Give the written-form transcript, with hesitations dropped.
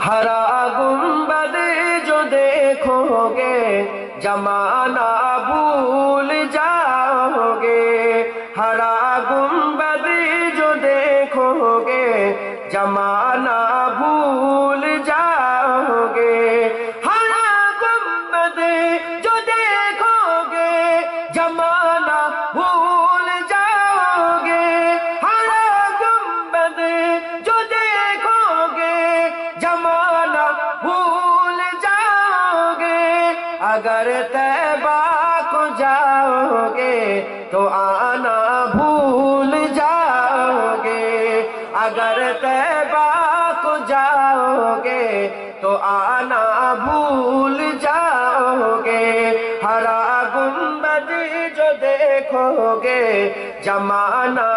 हरा गुंबद जो देखोगे जमाना भूल जाओगे। हरा गुंबद जो देखोगे जमाना भूल जाओगे। हरा गुंबद जो देखोगे जमाना भूल जाओगे। हरा गुंबद जो देखोगे जमाना भूल जाओगे। अगर तैबा को जाओगे तो आना भूल जाओगे। अगर तैबा को जाओगे तो आना भूल जाओगे। हरा गुंबद जो देखोगे जमाना